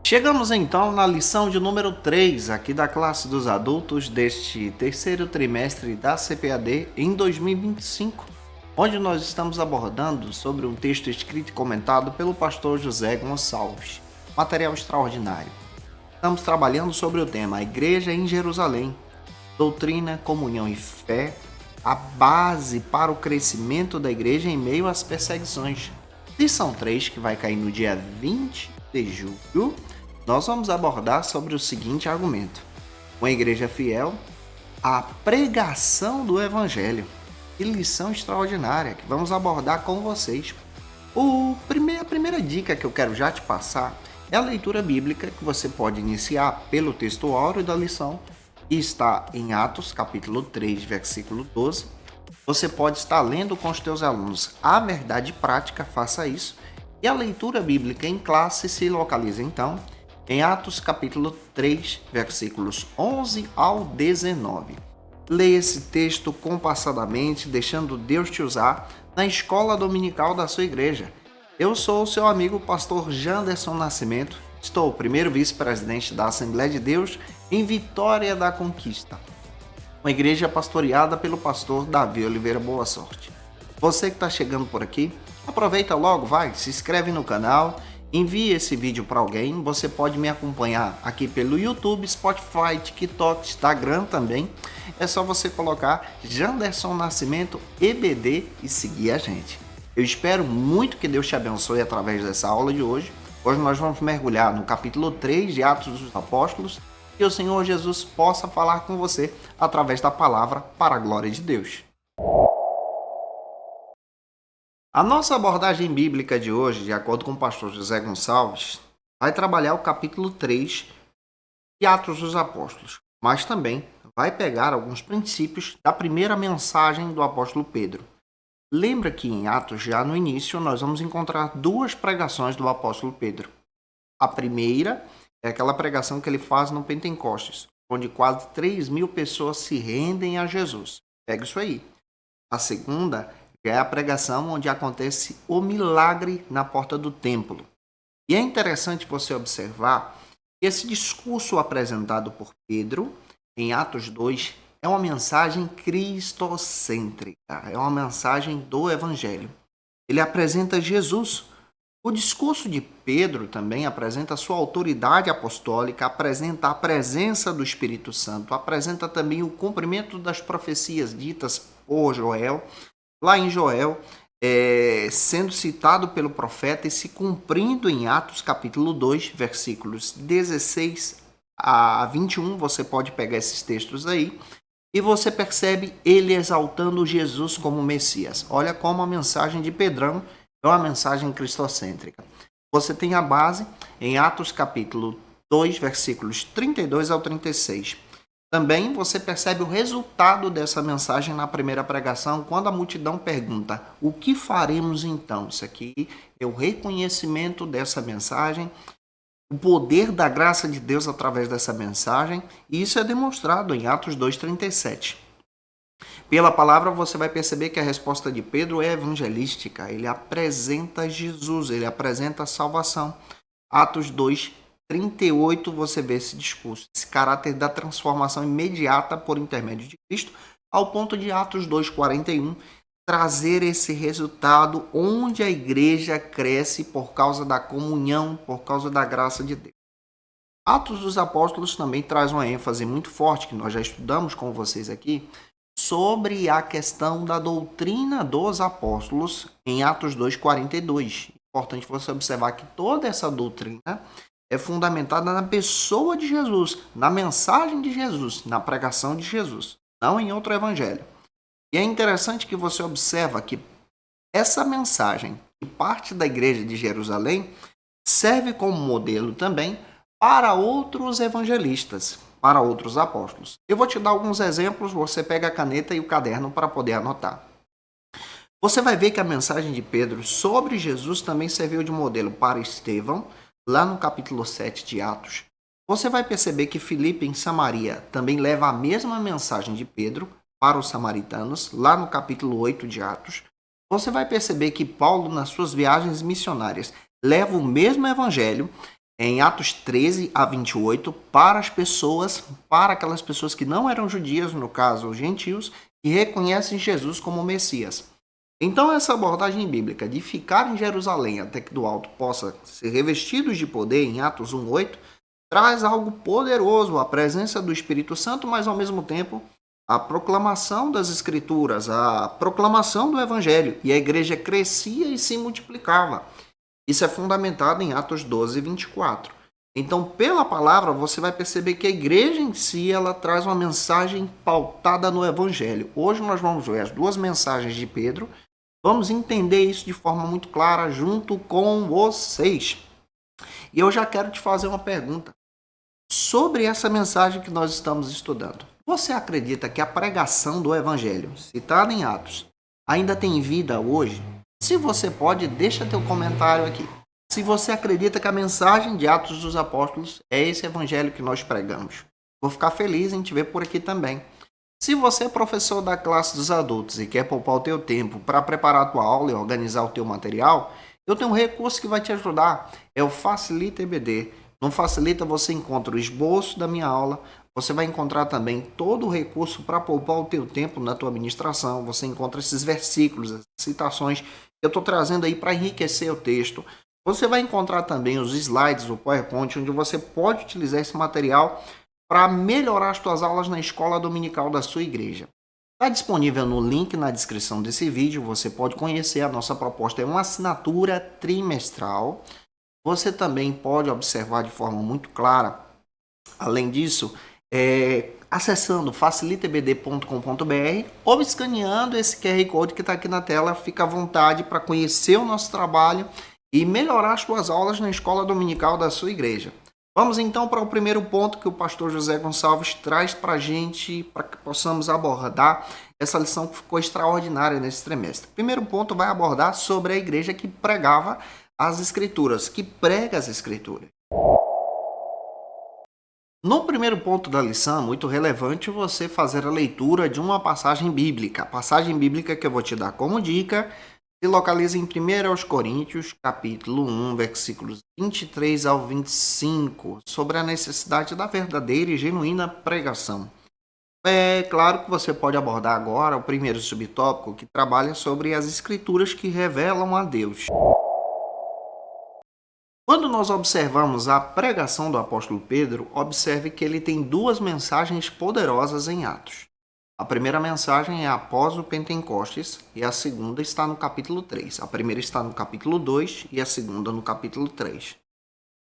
Chegamos então na lição de número 3 aqui da classe dos adultos deste terceiro trimestre da CPAD em 2025, onde nós estamos abordando sobre um texto escrito e comentado pelo pastor José Gonçalves. Material extraordinário. Estamos trabalhando sobre o tema A Igreja em Jerusalém, doutrina, comunhão e fé, a base para o crescimento da igreja em meio às perseguições. Lição 3, que vai cair no dia 20 de julho, nós vamos abordar sobre o seguinte argumento: uma igreja fiel à pregação do evangelho. Que lição extraordinária que vamos abordar com vocês. A primeira dica que eu quero já te passar é a leitura bíblica que você pode iniciar pelo texto áureo da lição, que está em Atos, capítulo 3, versículo 12. Você pode estar lendo com os teus alunos a verdade prática, faça isso. E a leitura bíblica em classe se localiza então em Atos capítulo 3, versículos 11 ao 19. Leia esse texto compassadamente, deixando Deus te usar na escola dominical da sua igreja. Eu sou o seu amigo pastor Janderson Nascimento, estou primeiro vice-presidente da Assembleia de Deus em Vitória da Conquista, uma igreja pastoreada pelo pastor Davi Oliveira Boa Sorte. Você que está chegando por aqui, aproveita logo, se inscreve no canal, envie esse vídeo para alguém. Você pode me acompanhar aqui pelo YouTube, Spotify, TikTok, Instagram também. É só você colocar Janderson Nascimento EBD e seguir a gente. Eu espero muito que Deus te abençoe através dessa aula de hoje. Hoje nós vamos mergulhar no capítulo 3 de Atos dos Apóstolos e o Senhor Jesus possa falar com você através da palavra para a glória de Deus. A nossa abordagem bíblica de hoje, de acordo com o pastor José Gonçalves, vai trabalhar o capítulo 3 de Atos dos Apóstolos, mas também vai pegar alguns princípios da primeira mensagem do apóstolo Pedro. Lembra que em Atos, já no início, nós vamos encontrar duas pregações do apóstolo Pedro. A primeira é aquela pregação que ele faz no Pentecostes, onde quase 3.000 pessoas se rendem a Jesus. Pega isso aí. A segunda é a pregação onde acontece o milagre na porta do templo. E é interessante você observar que esse discurso apresentado por Pedro em Atos 2 é uma mensagem cristocêntrica, é uma mensagem do Evangelho. Ele apresenta Jesus. O discurso de Pedro também apresenta a sua autoridade apostólica, apresenta a presença do Espírito Santo, apresenta também o cumprimento das profecias ditas por Joel, lá em Joel, sendo citado pelo profeta e se cumprindo em Atos capítulo 2, versículos 16 a 21, você pode pegar esses textos aí, e você percebe ele exaltando Jesus como Messias. Olha como a mensagem de Pedrão é uma mensagem cristocêntrica. Você tem a base em Atos capítulo 2, versículos 32 ao 36. Também você percebe o resultado dessa mensagem na primeira pregação, quando a multidão pergunta: o que faremos então? Isso aqui é o reconhecimento dessa mensagem, o poder da graça de Deus através dessa mensagem, e isso é demonstrado em Atos 2:37. Pela palavra você vai perceber que a resposta de Pedro é evangelística, ele apresenta Jesus, ele apresenta a salvação. Atos 2:38 você vê esse discurso, esse caráter da transformação imediata por intermédio de Cristo, ao ponto de Atos 2:41 trazer esse resultado onde a igreja cresce por causa da comunhão, por causa da graça de Deus. Atos dos Apóstolos também traz uma ênfase muito forte, que nós já estudamos com vocês aqui, sobre a questão da doutrina dos apóstolos em Atos 2:42. Importante você observar que toda essa doutrina é fundamentada na pessoa de Jesus, na mensagem de Jesus, na pregação de Jesus, não em outro evangelho. E é interessante que você observa que essa mensagem, que parte da igreja de Jerusalém, serve como modelo também para outros evangelistas, para outros apóstolos. Eu vou te dar alguns exemplos, você pega a caneta e o caderno para poder anotar. Você vai ver que a mensagem de Pedro sobre Jesus também serviu de modelo para Estevão, lá no capítulo 7 de Atos. Você vai perceber que Filipe em Samaria também leva a mesma mensagem de Pedro para os samaritanos, lá no capítulo 8 de Atos. Você vai perceber que Paulo, nas suas viagens missionárias, leva o mesmo evangelho em Atos 13 a 28, para aquelas pessoas que não eram judias, no caso, os gentios, que reconhecem Jesus como Messias. Então, essa abordagem bíblica de ficar em Jerusalém até que do alto possa ser revestidos de poder, em Atos 1:8, traz algo poderoso, a presença do Espírito Santo, mas ao mesmo tempo a proclamação das Escrituras, a proclamação do Evangelho, e a igreja crescia e se multiplicava. Isso é fundamentado em Atos 12:24. Então, pela palavra, você vai perceber que a igreja em si, ela traz uma mensagem pautada no Evangelho. Hoje nós vamos ver as duas mensagens de Pedro, vamos entender isso de forma muito clara junto com vocês. E eu já quero te fazer uma pergunta sobre essa mensagem que nós estamos estudando. Você acredita que a pregação do Evangelho, citada em Atos, ainda tem vida hoje? Se você pode, deixa teu comentário aqui. Se você acredita que a mensagem de Atos dos Apóstolos é esse Evangelho que nós pregamos. Vou ficar feliz em te ver por aqui também. Se você é professor da classe dos adultos e quer poupar o teu tempo para preparar a tua aula e organizar o teu material, eu tenho um recurso que vai te ajudar. É o Facilita EBD. No Facilita você encontra o esboço da minha aula, você vai encontrar também todo o recurso para poupar o teu tempo na tua administração, você encontra esses versículos, as citações que eu estou trazendo aí para enriquecer o texto. Você vai encontrar também os slides, o PowerPoint, onde você pode utilizar esse material para melhorar as tuas aulas na escola dominical da sua igreja. Está disponível no link na descrição desse vídeo, você pode conhecer a nossa proposta, é uma assinatura trimestral. Você também pode observar de forma muito clara, além disso, acessando facilitabd.com.br ou escaneando esse QR Code que está aqui na tela, fica à vontade para conhecer o nosso trabalho e melhorar as suas aulas na escola dominical da sua igreja. Vamos então para o primeiro ponto que o pastor José Gonçalves traz para a gente, para que possamos abordar essa lição que ficou extraordinária nesse trimestre. O primeiro ponto vai abordar sobre a igreja que pregava as Escrituras, que prega as Escrituras. No primeiro ponto da lição, é muito relevante você fazer a leitura de uma passagem bíblica. A passagem bíblica que eu vou te dar como dica se localiza em 1 Coríntios, capítulo 1, versículos 23 ao 25, sobre a necessidade da verdadeira e genuína pregação. É claro que você pode abordar agora o primeiro subtópico, que trabalha sobre as escrituras que revelam a Deus. Quando nós observamos a pregação do apóstolo Pedro, observe que ele tem duas mensagens poderosas em Atos. A primeira mensagem é após o Pentecostes e a segunda está no capítulo 3. A primeira está no capítulo 2 e a segunda no capítulo 3.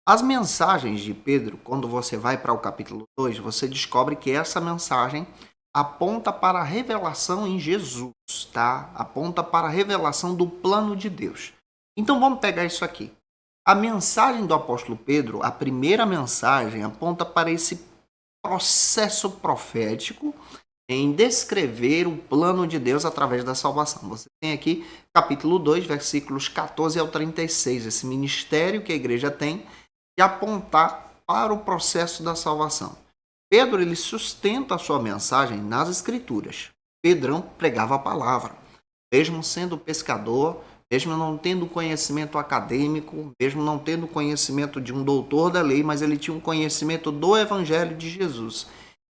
As mensagens de Pedro, quando você vai para o capítulo 2, você descobre que essa mensagem aponta para a revelação em Jesus, tá? Aponta para a revelação do plano de Deus. Então vamos pegar isso aqui. A mensagem do apóstolo Pedro, a primeira mensagem, aponta para esse processo profético em descrever o plano de Deus através da salvação. Você tem aqui capítulo 2, versículos 14 ao 36, esse ministério que a igreja tem de apontar para o processo da salvação. Pedro, ele sustenta a sua mensagem nas Escrituras. Pedrão pregava a palavra, mesmo sendo pescador, mesmo não tendo conhecimento acadêmico, mesmo não tendo conhecimento de um doutor da lei, mas ele tinha um conhecimento do Evangelho de Jesus.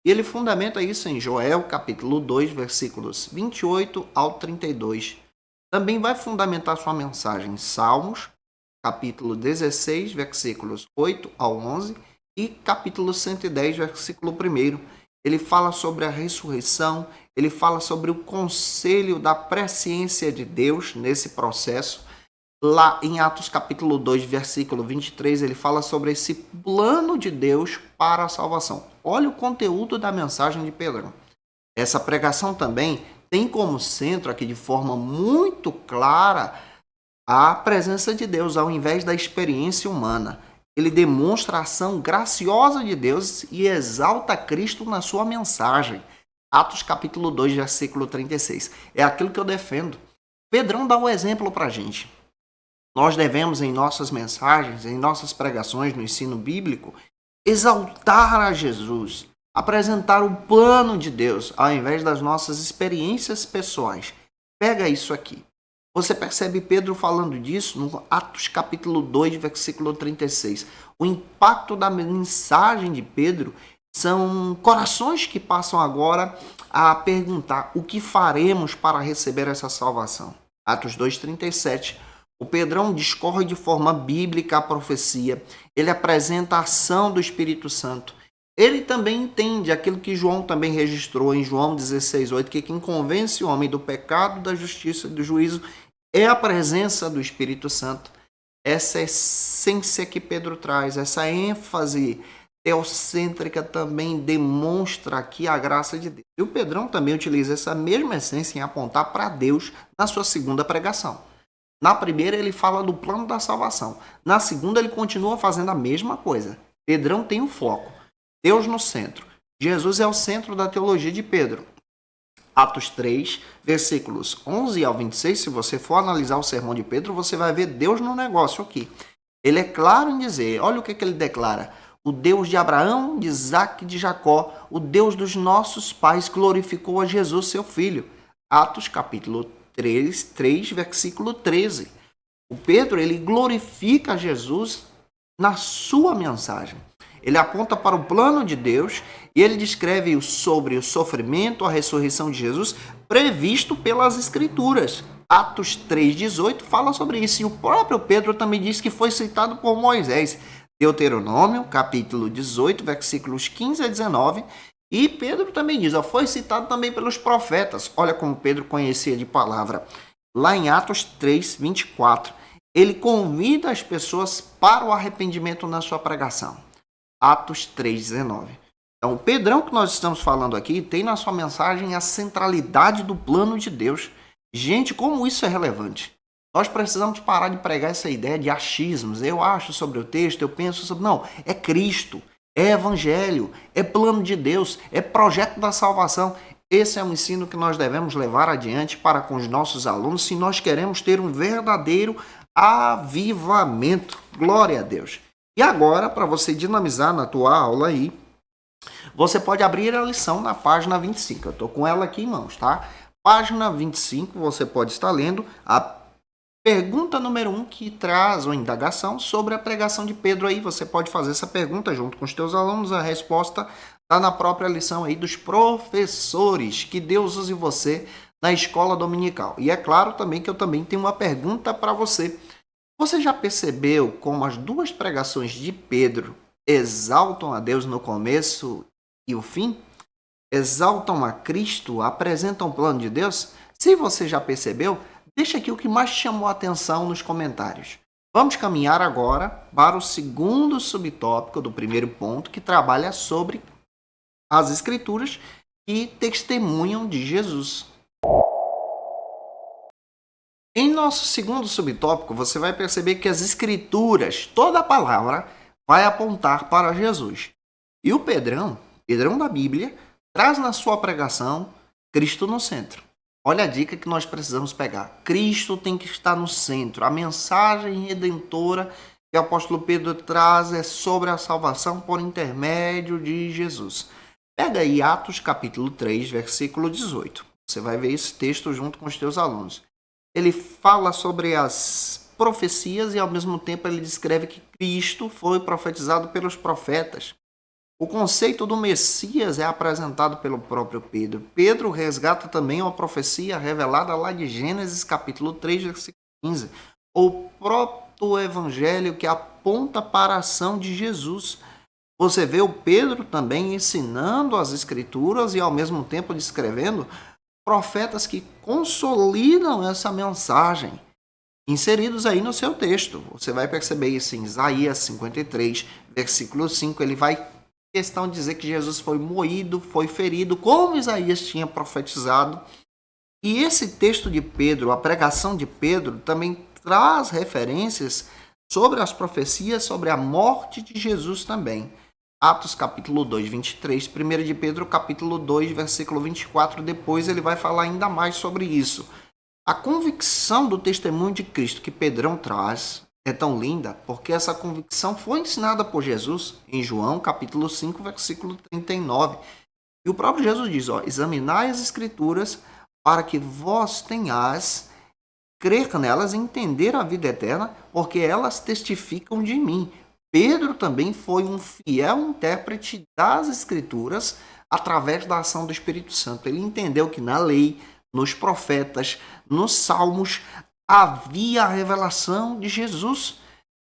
E ele fundamenta isso em Joel, capítulo 2, versículos 28 ao 32. Também vai fundamentar sua mensagem em Salmos, capítulo 16, versículos 8 ao 11, e capítulo 110, versículo 1. Ele fala sobre a ressurreição, ele fala sobre o conselho da presciência de Deus nesse processo. Lá em Atos capítulo 2, versículo 23, ele fala sobre esse plano de Deus para a salvação. Olha o conteúdo da mensagem de Pedro. Essa pregação também tem como centro aqui de forma muito clara a presença de Deus ao invés da experiência humana. Ele demonstra a ação graciosa de Deus e exalta Cristo na sua mensagem. Atos capítulo 2, versículo 36. É aquilo que eu defendo. Pedrão dá um exemplo para a gente. Nós devemos, em nossas mensagens, em nossas pregações no ensino bíblico, exaltar a Jesus, apresentar o plano de Deus, ao invés das nossas experiências pessoais. Pega isso aqui. Você percebe Pedro falando disso no Atos capítulo 2, versículo 36. O impacto da mensagem de Pedro são corações que passam agora a perguntar o que faremos para receber essa salvação. Atos 2:37. O Pedrão discorre de forma bíblica a profecia. Ele apresenta a ação do Espírito Santo. Ele também entende aquilo que João também registrou em João 16:8, que quem convence o homem do pecado, da justiça e do juízo é a presença do Espírito Santo. Essa essência que Pedro traz, essa ênfase teocêntrica também demonstra aqui a graça de Deus. E o Pedrão também utiliza essa mesma essência em apontar para Deus na sua segunda pregação. Na primeira ele fala do plano da salvação. Na segunda ele continua fazendo a mesma coisa. Pedrão tem um foco. Deus no centro. Jesus é o centro da teologia de Pedro. Atos 3, versículos 11 ao 26, se você for analisar o sermão de Pedro, você vai ver Deus no negócio aqui. Ele é claro em dizer, olha o que ele declara. O Deus de Abraão, de Isaac e de Jacó, o Deus dos nossos pais, glorificou a Jesus, seu filho. Atos capítulo 3, versículo 13. O Pedro, ele glorifica Jesus na sua mensagem. Ele aponta para o plano de Deus e ele descreve sobre o sofrimento, a ressurreição de Jesus, previsto pelas Escrituras. Atos 3,18 fala sobre isso. E o próprio Pedro também diz que foi citado por Moisés. Deuteronômio, capítulo 18, versículos 15 a 19. E Pedro também diz, foi citado também pelos profetas. Olha como Pedro conhecia de palavra. Lá em Atos 3, 24, ele convida as pessoas para o arrependimento na sua pregação. Atos 3,19. Então, o Pedrão que nós estamos falando aqui tem na sua mensagem a centralidade do plano de Deus. Gente, como isso é relevante? Nós precisamos parar de pregar essa ideia de achismos. Eu acho sobre o texto, eu penso sobre... Não, é Cristo, é Evangelho, é plano de Deus, é projeto da salvação. Esse é um ensino que nós devemos levar adiante para com os nossos alunos se nós queremos ter um verdadeiro avivamento. Glória a Deus. E agora, para você dinamizar na tua aula aí, você pode abrir a lição na página 25. Eu estou com ela aqui em mãos, tá? Página 25, você pode estar lendo a pergunta número 1 que traz uma indagação sobre a pregação de Pedro aí. Você pode fazer essa pergunta junto com os teus alunos. A resposta está na própria lição aí dos professores. Que Deus use você na escola dominical. E é claro também que eu também tenho uma pergunta para você. Você já percebeu como as duas pregações de Pedro exaltam a Deus no começo e o fim? Exaltam a Cristo, apresentam o plano de Deus? Se você já percebeu, deixa aqui o que mais chamou a atenção nos comentários. Vamos caminhar agora para o segundo subtópico do primeiro ponto, que trabalha sobre as Escrituras que testemunham de Jesus. Em nosso segundo subtópico, você vai perceber que as Escrituras, toda a palavra, vai apontar para Jesus. E o Pedrão da Bíblia, traz na sua pregação Cristo no centro. Olha a dica que nós precisamos pegar. Cristo tem que estar no centro. A mensagem redentora que o apóstolo Pedro traz é sobre a salvação por intermédio de Jesus. Pega aí Atos capítulo 3, versículo 18. Você vai ver esse texto junto com os teus alunos. Ele fala sobre as profecias e, ao mesmo tempo, ele descreve que Cristo foi profetizado pelos profetas. O conceito do Messias é apresentado pelo próprio Pedro. Pedro resgata também uma profecia revelada lá de Gênesis, capítulo 3, versículo 15. O próprio evangelho que aponta para a ação de Jesus. Você vê o Pedro também ensinando as Escrituras e, ao mesmo tempo, descrevendo profetas que consolidam essa mensagem, inseridos aí no seu texto. Você vai perceber isso em Isaías 53, versículo 5. Ele vai questão de dizer que Jesus foi moído, foi ferido, como Isaías tinha profetizado. E esse texto de Pedro, a pregação de Pedro, também traz referências sobre as profecias, sobre a morte de Jesus também. Atos capítulo 2, 23, 1 de Pedro capítulo 2, versículo 24, depois ele vai falar ainda mais sobre isso. A convicção do testemunho de Cristo que Pedrão traz é tão linda porque essa convicção foi ensinada por Jesus em João capítulo 5, versículo 39. E o próprio Jesus diz, examinai as Escrituras para que vós tenhais crer nelas e entender a vida eterna, porque elas testificam de mim. Pedro também foi um fiel intérprete das Escrituras através da ação do Espírito Santo. Ele entendeu que na lei, nos profetas, nos salmos, havia a revelação de Jesus,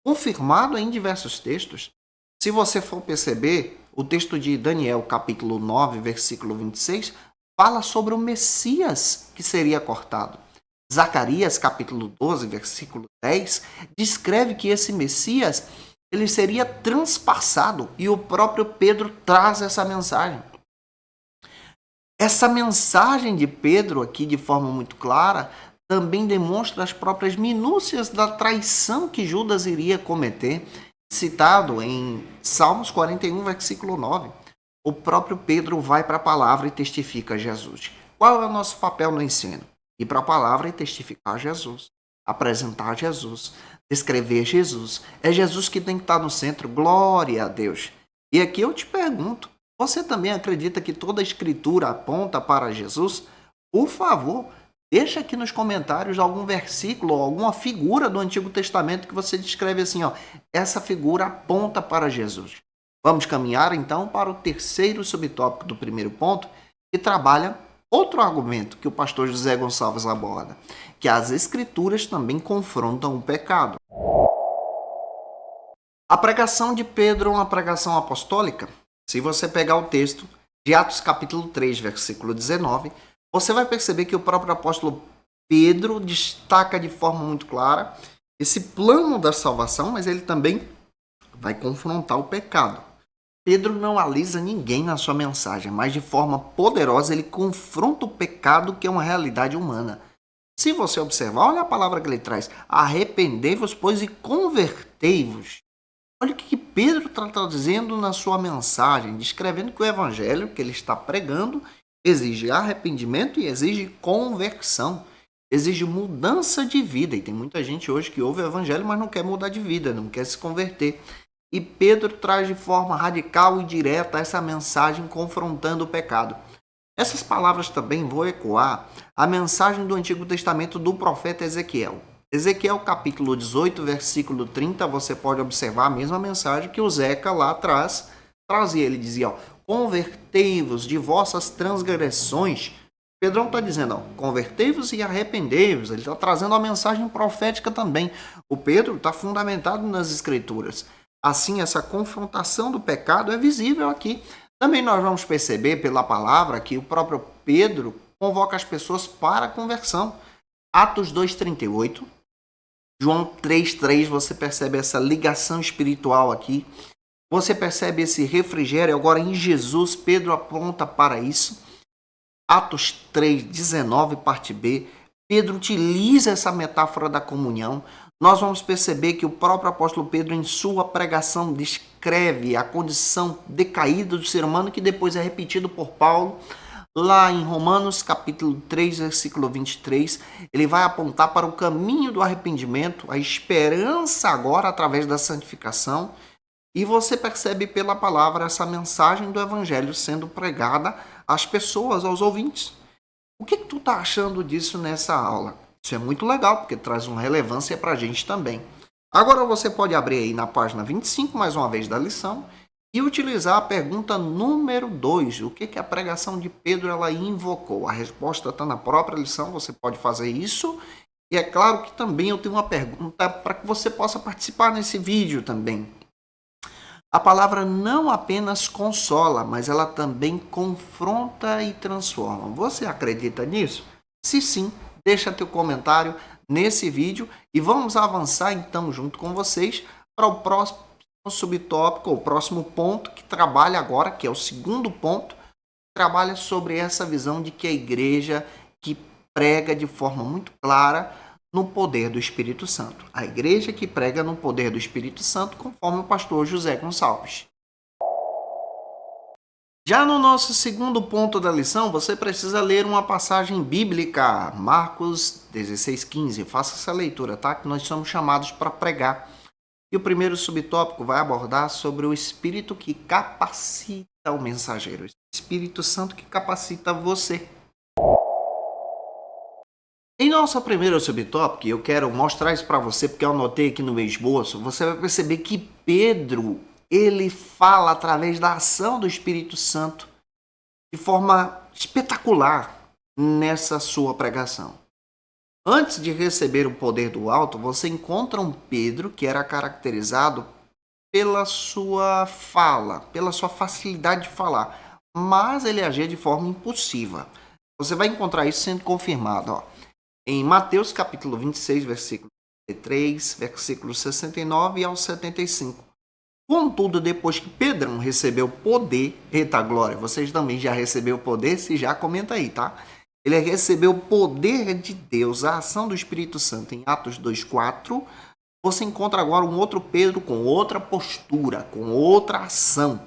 confirmado em diversos textos. Se você for perceber, o texto de Daniel, capítulo 9, versículo 26, fala sobre o Messias que seria cortado. Zacarias, capítulo 12, versículo 10, descreve que esse Messias ele seria transpassado, e o próprio Pedro traz essa mensagem. Essa mensagem de Pedro aqui, de forma muito clara, também demonstra as próprias minúcias da traição que Judas iria cometer, citado em Salmos 41, versículo 9. O próprio Pedro vai para a palavra e testifica a Jesus. Qual é o nosso papel no ensino? Ir para a palavra e testificar a Jesus, apresentar Jesus, descrever Jesus. É Jesus que tem que estar no centro. Glória a Deus. E aqui eu te pergunto, você também acredita que toda a Escritura aponta para Jesus? Por favor, deixa aqui nos comentários algum versículo ou alguma figura do Antigo Testamento que você descreve assim, ó, essa figura aponta para Jesus. Vamos caminhar então para o terceiro subtópico do primeiro ponto, que trabalha outro argumento que o pastor José Gonçalves aborda, que as Escrituras também confrontam o pecado. A pregação de Pedro é uma pregação apostólica. Se você pegar o texto de Atos capítulo 3, versículo 19, você vai perceber que o próprio apóstolo Pedro destaca de forma muito clara esse plano da salvação, mas ele também vai confrontar o pecado. Pedro não alisa ninguém na sua mensagem, mas de forma poderosa ele confronta o pecado, que é uma realidade humana. Se você observar, olha a palavra que ele traz: arrependei-vos, pois, e convertei-vos. Olha o que Pedro está dizendo na sua mensagem, descrevendo que o evangelho que ele está pregando exige arrependimento e exige conversão, exige mudança de vida. E tem muita gente hoje que ouve o evangelho, mas não quer mudar de vida, não quer se converter. E Pedro traz de forma radical e direta essa mensagem confrontando o pecado. Essas palavras também vão ecoar a mensagem do Antigo Testamento do profeta Ezequiel. Ezequiel capítulo 18, versículo 30, você pode observar a mesma mensagem que o Zeca lá atrás trazia. Ele dizia, ó, convertei-vos de vossas transgressões. Pedrão está dizendo, ó, convertei-vos e arrependei-vos. Ele está trazendo a mensagem profética também. O Pedro está fundamentado nas Escrituras. Assim, essa confrontação do pecado é visível aqui. Também nós vamos perceber pela palavra que o próprio Pedro convoca as pessoas para a conversão. Atos 2,38, João 3,3, você percebe essa ligação espiritual aqui. Você percebe esse refrigério agora em Jesus. Pedro aponta para isso. Atos 3,19, parte B. Pedro utiliza essa metáfora da comunhão. Nós vamos perceber que o próprio apóstolo Pedro, em sua pregação, descreve a condição decaída do ser humano, que depois é repetido por Paulo. Lá em Romanos, capítulo 3, versículo 23, ele vai apontar para o caminho do arrependimento, a esperança agora através da santificação. E você percebe pela palavra essa mensagem do evangelho sendo pregada às pessoas, aos ouvintes. O que tu está achando disso nessa aula? Isso é muito legal, porque traz uma relevância para a gente também. Agora você pode abrir aí na página 25, mais uma vez, da lição, e utilizar a pergunta número 2. O que a pregação de Pedro ela invocou? A resposta está na própria lição, você pode fazer isso. E é claro que também eu tenho uma pergunta para que você possa participar nesse vídeo também. A palavra não apenas consola, mas ela também confronta e transforma. Você acredita nisso? Se sim, deixa teu comentário nesse vídeo e vamos avançar então junto com vocês para o próximo subtópico, o próximo ponto que trabalha agora, que é o segundo ponto, trabalha sobre essa visão de que a igreja que prega de forma muito clara no poder do Espírito Santo. A igreja que prega no poder do Espírito Santo, conforme o pastor José Gonçalves. Já no nosso segundo ponto da lição, você precisa ler uma passagem bíblica, Marcos 16:15. Faça essa leitura, tá? Que nós somos chamados para pregar. E o primeiro subtópico vai abordar sobre o Espírito que capacita o mensageiro. O Espírito Santo que capacita você. Em nossa primeira subtópica, eu quero mostrar isso para você porque eu anotei aqui no meu esboço, você vai perceber que Pedro, ele fala através da ação do Espírito Santo de forma espetacular nessa sua pregação. Antes de receber o poder do alto, você encontra um Pedro que era caracterizado pela sua fala, pela sua facilidade de falar, mas ele agia de forma impulsiva. Você vai encontrar isso sendo confirmado, ó, em Mateus capítulo 26, versículo 33, versículo 69 ao 75. Contudo, depois que Pedrão recebeu poder, eita glória, vocês também já receberam poder? Se já, comenta aí, tá? Ele recebeu o poder de Deus, a ação do Espírito Santo em Atos 2:4. Você encontra agora um outro Pedro com outra postura, com outra ação.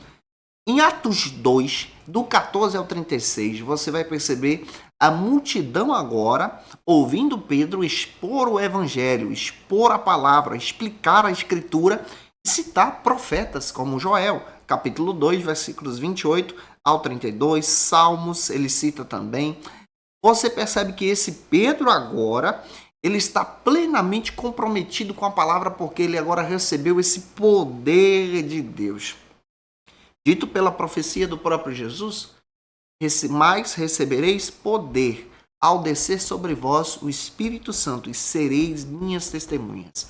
Em Atos 2, do 14 ao 36, você vai perceber a multidão agora ouvindo Pedro expor o evangelho, expor a palavra, explicar a escritura e citar profetas como Joel, capítulo 2, versículos 28 ao 32, Salmos, ele cita também. Você percebe que esse Pedro agora, ele está plenamente comprometido com a palavra porque ele agora recebeu esse poder de Deus. Dito pela profecia do próprio Jesus, mais recebereis poder ao descer sobre vós o Espírito Santo e sereis minhas testemunhas.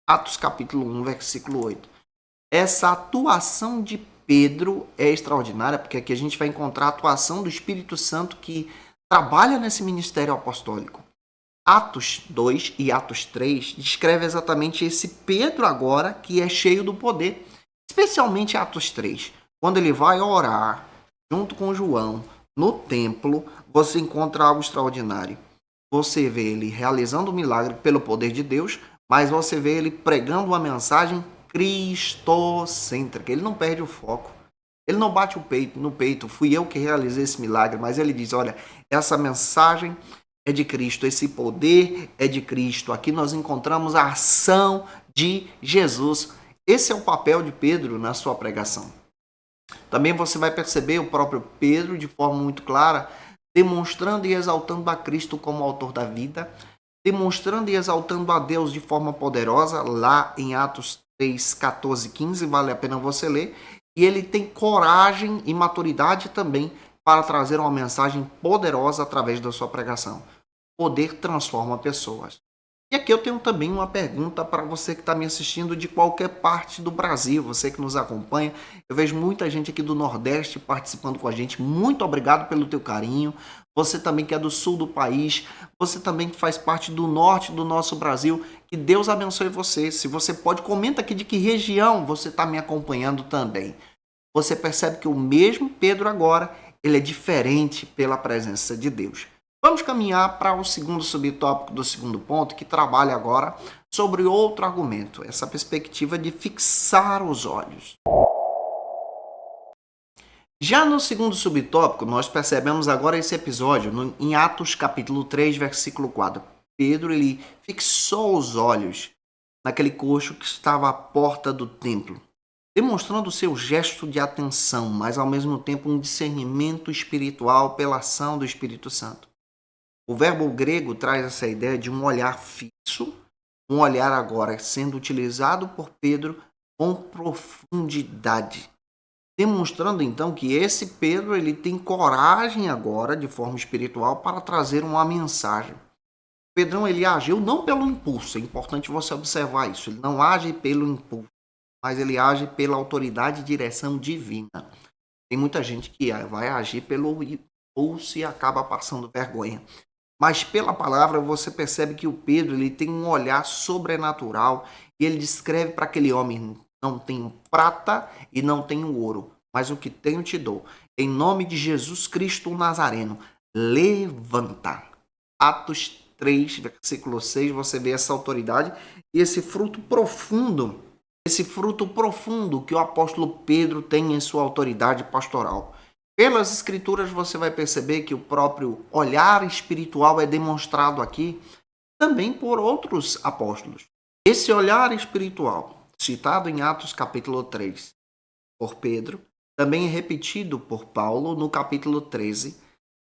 Atos capítulo 1, versículo 8. Essa atuação de Pedro é extraordinária, porque aqui a gente vai encontrar a atuação do Espírito Santo que trabalha nesse ministério apostólico. Atos 2 e Atos 3 descreve exatamente esse Pedro agora que é cheio do poder, especialmente Atos 3. Quando ele vai orar junto com João no templo, você encontra algo extraordinário. Você vê ele realizando um milagre pelo poder de Deus, mas você vê ele pregando uma mensagem cristocêntrica. Ele não perde o foco. Ele não bate o peito no peito, fui eu que realizei esse milagre, mas ele diz, olha, essa mensagem é de Cristo, esse poder é de Cristo. Aqui nós encontramos a ação de Jesus. Esse é o papel de Pedro na sua pregação. Também você vai perceber o próprio Pedro de forma muito clara, demonstrando e exaltando a Cristo como autor da vida, demonstrando e exaltando a Deus de forma poderosa, lá em Atos 3, 14, 15, vale a pena você ler. E ele tem coragem e maturidade também para trazer uma mensagem poderosa através da sua pregação. Poder transforma pessoas. E aqui eu tenho também uma pergunta para você que está me assistindo de qualquer parte do Brasil, você que nos acompanha. Eu vejo muita gente aqui do Nordeste participando com a gente. Muito obrigado pelo teu carinho. Você também que é do sul do país, você também que faz parte do norte do nosso Brasil. Que Deus abençoe você. Se você pode, comenta aqui de que região você está me acompanhando também. Você percebe que o mesmo Pedro agora, ele é diferente pela presença de Deus. Vamos caminhar para o segundo subtópico do segundo ponto, que trabalha agora sobre outro argumento, essa perspectiva de fixar os olhos. Já no segundo subtópico, nós percebemos agora esse episódio em Atos capítulo 3, versículo 4. Pedro, ele fixou os olhos naquele coxo que estava à porta do templo, demonstrando seu gesto de atenção, mas ao mesmo tempo um discernimento espiritual pela ação do Espírito Santo. O verbo grego traz essa ideia de um olhar fixo, um olhar agora sendo utilizado por Pedro com profundidade, demonstrando então que esse Pedro ele tem coragem agora de forma espiritual para trazer uma mensagem. Pedrão ele agiu não pelo impulso, é importante você observar isso, ele não age pelo impulso, mas ele age pela autoridade e direção divina. Tem muita gente que vai agir pelo impulso e acaba passando vergonha. Mas pela palavra você percebe que o Pedro ele tem um olhar sobrenatural e ele descreve para aquele homem, não tenho prata e não tenho ouro, mas o que tenho te dou. Em nome de Jesus Cristo o Nazareno, levanta. Atos 3, versículo 6, você vê essa autoridade e esse fruto profundo que o apóstolo Pedro tem em sua autoridade pastoral. Pelas escrituras você vai perceber que o próprio olhar espiritual é demonstrado aqui também por outros apóstolos. Esse olhar espiritual, citado em Atos capítulo 3 por Pedro, também é repetido por Paulo no capítulo 13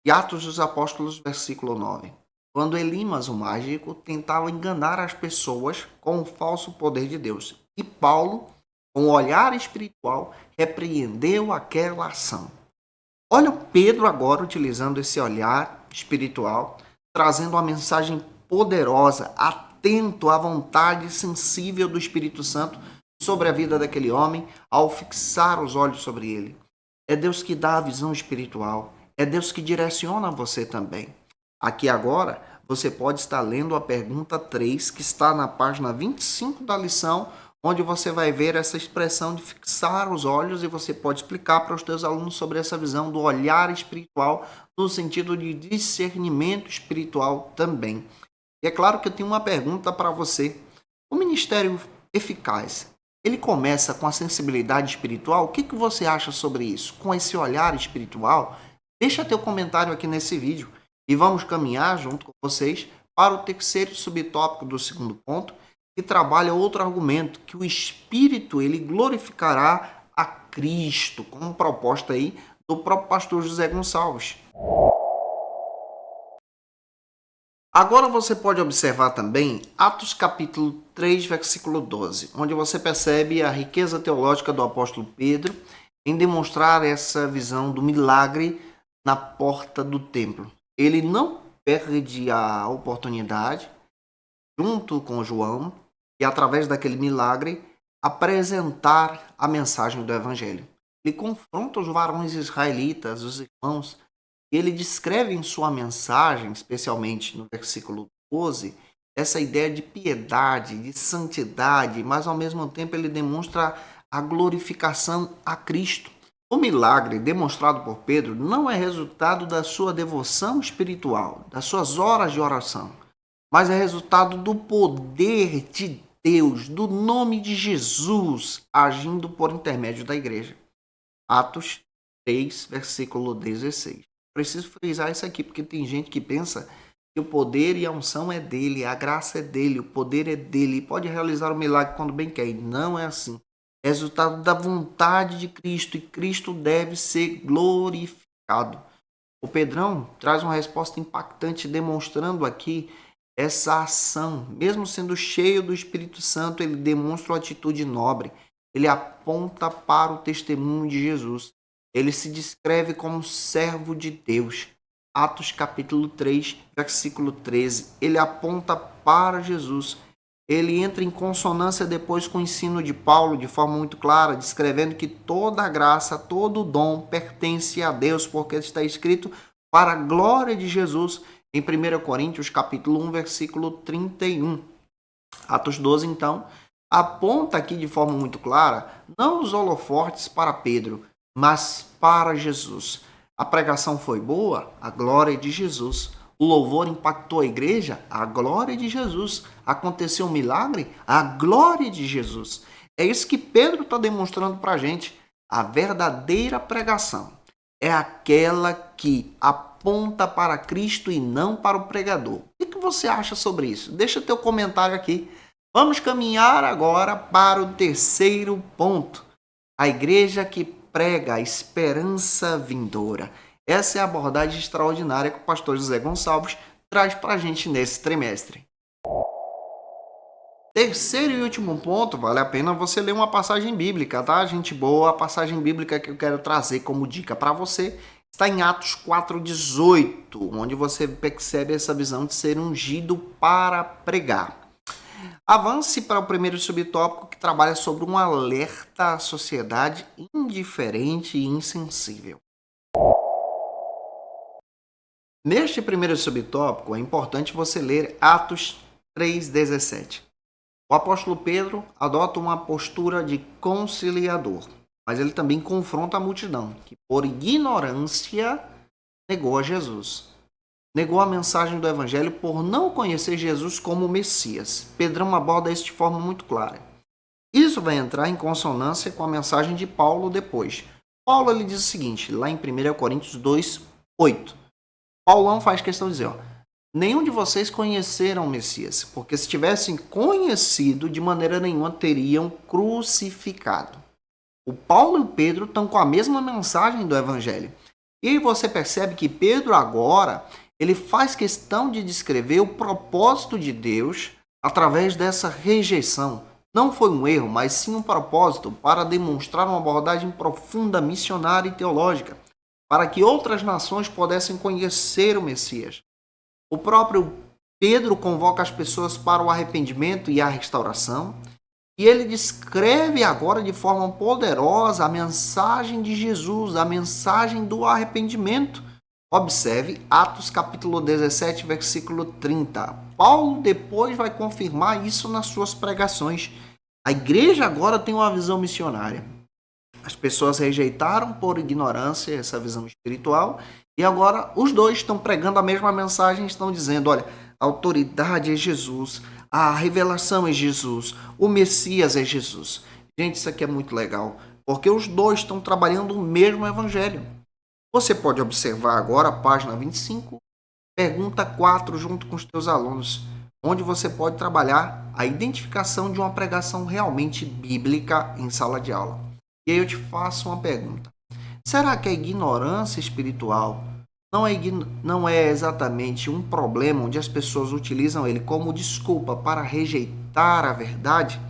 e Atos dos Apóstolos, versículo 9. quando Elimas, o mágico, tentava enganar as pessoas com o falso poder de Deus. E Paulo, com o olhar espiritual, repreendeu aquela ação. Olha o Pedro agora utilizando esse olhar espiritual, trazendo uma mensagem poderosa, atento à vontade sensível do Espírito Santo sobre a vida daquele homem, ao fixar os olhos sobre ele. É Deus que dá a visão espiritual, é Deus que direciona você também. Aqui agora, você pode estar lendo a pergunta 3, que está na página 25 da lição, onde você vai ver essa expressão de fixar os olhos e você pode explicar para os seus alunos sobre essa visão do olhar espiritual, no sentido de discernimento espiritual também. E é claro que eu tenho uma pergunta para você. O ministério eficaz, ele começa com a sensibilidade espiritual? O que você acha sobre isso? Com esse olhar espiritual? Deixa teu comentário aqui nesse vídeo e vamos caminhar junto com vocês para o terceiro subtópico do segundo ponto, que trabalha outro argumento, que o Espírito ele glorificará a Cristo, como proposta aí do próprio pastor José Gonçalves. Agora você pode observar também Atos capítulo 3, versículo 12, onde você percebe a riqueza teológica do apóstolo Pedro em demonstrar essa visão do milagre na porta do templo. Ele não perde a oportunidade, junto com João, e através daquele milagre, apresentar a mensagem do Evangelho. Ele confronta os varões israelitas, os irmãos, e ele descreve em sua mensagem, especialmente no versículo 12, essa ideia de piedade, de santidade, mas ao mesmo tempo ele demonstra a glorificação a Cristo. O milagre demonstrado por Pedro não é resultado da sua devoção espiritual, das suas horas de oração, mas é resultado do poder de Deus, do nome de Jesus, agindo por intermédio da igreja. Atos 3, versículo 16. Preciso frisar isso aqui, porque tem gente que pensa que o poder e a unção é dele, a graça é dele, o poder é dele, e pode realizar o milagre quando bem quer. E não é assim. É resultado da vontade de Cristo, e Cristo deve ser glorificado. O Pedrão traz uma resposta impactante, demonstrando aqui essa ação. Mesmo sendo cheio do Espírito Santo, ele demonstra uma atitude nobre. Ele aponta para o testemunho de Jesus. Ele se descreve como servo de Deus. Atos capítulo 3, versículo 13. Ele aponta para Jesus. Ele entra em consonância depois com o ensino de Paulo, de forma muito clara, descrevendo que toda a graça, todo o dom pertence a Deus, porque está escrito para a glória de Jesus, em 1 Coríntios capítulo 1, versículo 31. Atos 12, então, aponta aqui de forma muito clara, não os holofortes para Pedro, mas para Jesus. A pregação foi boa? A glória de Jesus. O louvor impactou a igreja? A glória de Jesus. Aconteceu um milagre? A glória de Jesus. É isso que Pedro está demonstrando para a gente. A verdadeira pregação é aquela que aponta para Cristo e não para o pregador. O que você acha sobre isso? Deixa teu comentário aqui. Vamos caminhar agora para o terceiro ponto. A igreja que prega a esperança vindoura. Essa é a abordagem extraordinária que o pastor José Gonçalves traz para a gente nesse trimestre. Terceiro e último ponto, vale a pena você ler uma passagem bíblica, tá, gente boa? A passagem bíblica que eu quero trazer como dica para você está em Atos 4,18, onde você percebe essa visão de ser ungido para pregar. Avance para o primeiro subtópico, que trabalha sobre um alerta à sociedade indiferente e insensível. Neste primeiro subtópico, é importante você ler Atos 3,17. O apóstolo Pedro adota uma postura de conciliador, mas ele também confronta a multidão, que por ignorância negou a Jesus. Negou a mensagem do evangelho por não conhecer Jesus como Messias. Pedrão aborda isso de forma muito clara. Isso vai entrar em consonância com a mensagem de Paulo depois. Paulo ele diz o seguinte, lá em 1 Coríntios 2:8. Paulão faz questão de dizer, nenhum de vocês conheceram o Messias, porque se tivessem conhecido, de maneira nenhuma teriam crucificado. O Paulo e o Pedro estão com a mesma mensagem do evangelho. E você percebe que Pedro agora ele faz questão de descrever o propósito de Deus através dessa rejeição. Não foi um erro, mas sim um propósito para demonstrar uma abordagem profunda, missionária e teológica, para que outras nações pudessem conhecer o Messias. O próprio Pedro convoca as pessoas para o arrependimento e a restauração, e ele descreve agora de forma poderosa a mensagem de Jesus, a mensagem do arrependimento. Observe Atos capítulo 17, versículo 30. Paulo depois vai confirmar isso nas suas pregações. A igreja agora tem uma visão missionária. As pessoas rejeitaram por ignorância essa visão espiritual e agora os dois estão pregando a mesma mensagem, estão dizendo, olha, a autoridade é Jesus, a revelação é Jesus, o Messias é Jesus. Gente, isso aqui é muito legal, porque os dois estão trabalhando o mesmo evangelho. Você pode observar agora a página 25, pergunta 4, junto com os teus alunos, onde você pode trabalhar a identificação de uma pregação realmente bíblica em sala de aula. E aí eu te faço uma pergunta. Será que a ignorância espiritual não é exatamente um problema onde as pessoas utilizam ele como desculpa para rejeitar a verdade?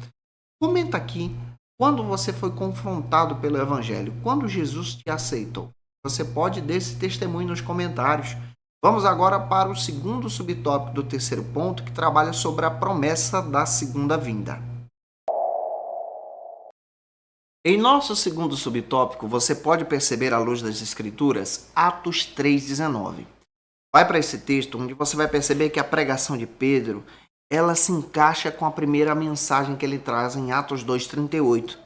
Comenta aqui, quando você foi confrontado pelo Evangelho, quando Jesus te aceitou? Você pode dar esse testemunho nos comentários. Vamos agora para o segundo subtópico do terceiro ponto, que trabalha sobre a promessa da segunda vinda. Em nosso segundo subtópico, você pode perceber à luz das Escrituras, Atos 3,19. Vai para esse texto onde você vai perceber que a pregação de Pedro, ela se encaixa com a primeira mensagem que ele traz em Atos 2,38,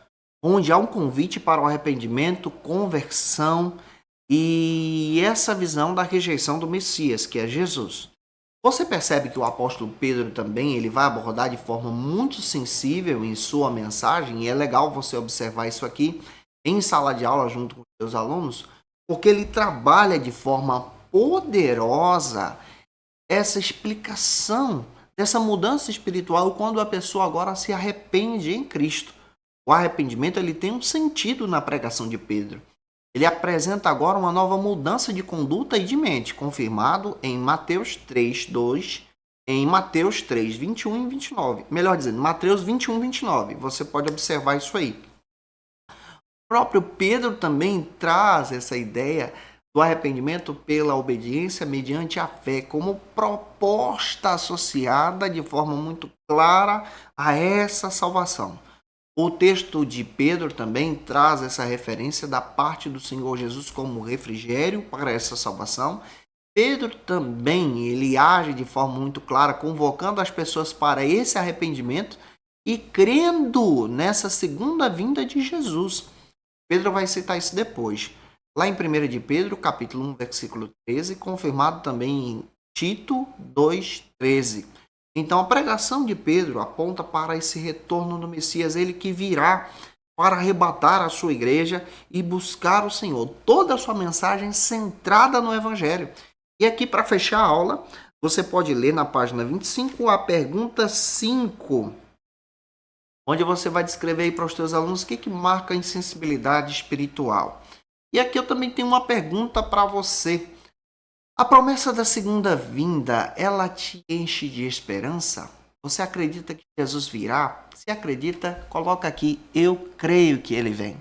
onde há um convite para o arrependimento, conversão e essa visão da rejeição do Messias, que é Jesus. Você percebe que o apóstolo Pedro também ele vai abordar de forma muito sensível em sua mensagem, e é legal você observar isso aqui em sala de aula junto com os seus alunos, porque ele trabalha de forma poderosa essa explicação dessa mudança espiritual quando a pessoa agora se arrepende em Cristo. O arrependimento ele tem um sentido na pregação de Pedro. Ele apresenta agora uma nova mudança de conduta e de mente, confirmado em Mateus 3:2, em Mateus 3, 21 e 29. Melhor dizendo, Mateus 21, 29. Você pode observar isso aí. O próprio Pedro também traz essa ideia do arrependimento pela obediência mediante a fé como proposta associada de forma muito clara a essa salvação. O texto de Pedro também traz essa referência da parte do Senhor Jesus como refrigério para essa salvação. Pedro também ele age de forma muito clara, convocando as pessoas para esse arrependimento e crendo nessa segunda vinda de Jesus. Pedro vai citar isso depois. Lá em 1 de Pedro, capítulo 1, versículo 13, confirmado também em Tito 2:13. Então, a pregação de Pedro aponta para esse retorno do Messias, ele que virá para arrebatar a sua igreja e buscar o Senhor. Toda a sua mensagem centrada no Evangelho. E aqui, para fechar a aula, você pode ler na página 25 a pergunta 5, onde você vai descrever aí para os seus alunos o que marca a insensibilidade espiritual. E aqui eu também tenho uma pergunta para você. A promessa da segunda vinda, ela te enche de esperança? Você acredita que Jesus virá? Se acredita, coloca aqui, eu creio que ele vem.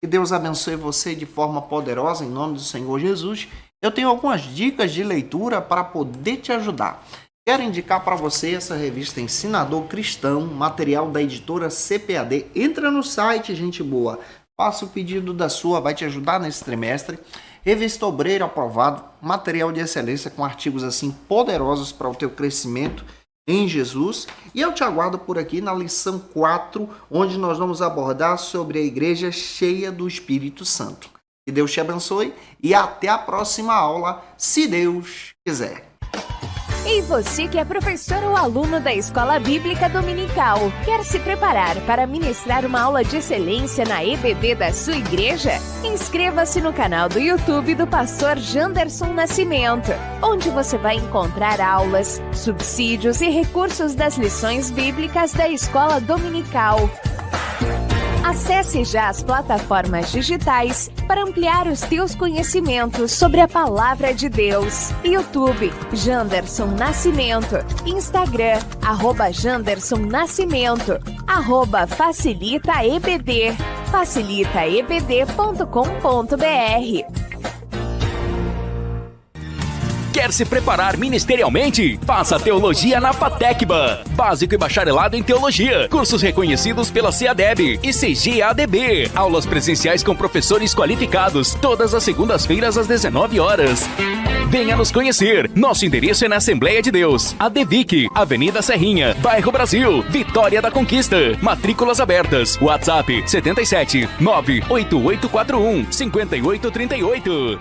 Que Deus abençoe você de forma poderosa, em nome do Senhor Jesus. Eu tenho algumas dicas de leitura para poder te ajudar. Quero indicar para você essa revista Ensinador Cristão, material da editora CPAD. Entra no site, gente boa. Faça o pedido da sua, vai te ajudar nesse trimestre. Revista Obreiro aprovado, material de excelência com artigos assim poderosos para o teu crescimento em Jesus. E eu te aguardo por aqui na lição 4, onde nós vamos abordar sobre a igreja cheia do Espírito Santo. Que Deus te abençoe e até a próxima aula, se Deus quiser. E você que é professor ou aluno da Escola Bíblica Dominical, quer se preparar para ministrar uma aula de excelência na EBD da sua igreja? Inscreva-se no canal do YouTube do pastor Janderson Nascimento, onde você vai encontrar aulas, subsídios e recursos das lições bíblicas da Escola Dominical. Acesse já as plataformas digitais para ampliar os teus conhecimentos sobre a Palavra de Deus. YouTube, Janderson Nascimento. Instagram, @Janderson Nascimento. @FacilitaEBD. facilitaebd.com.br. Quer se preparar ministerialmente? Faça Teologia na FATECBA. Básico e bacharelado em Teologia. Cursos reconhecidos pela CEADEB e CGADB. Aulas presenciais com professores qualificados. Todas as segundas-feiras às 19 horas. Venha nos conhecer. Nosso endereço é na Assembleia de Deus. ADVIC, Avenida Serrinha, Bairro Brasil, Vitória da Conquista. Matrículas abertas. WhatsApp 77 98841 5838.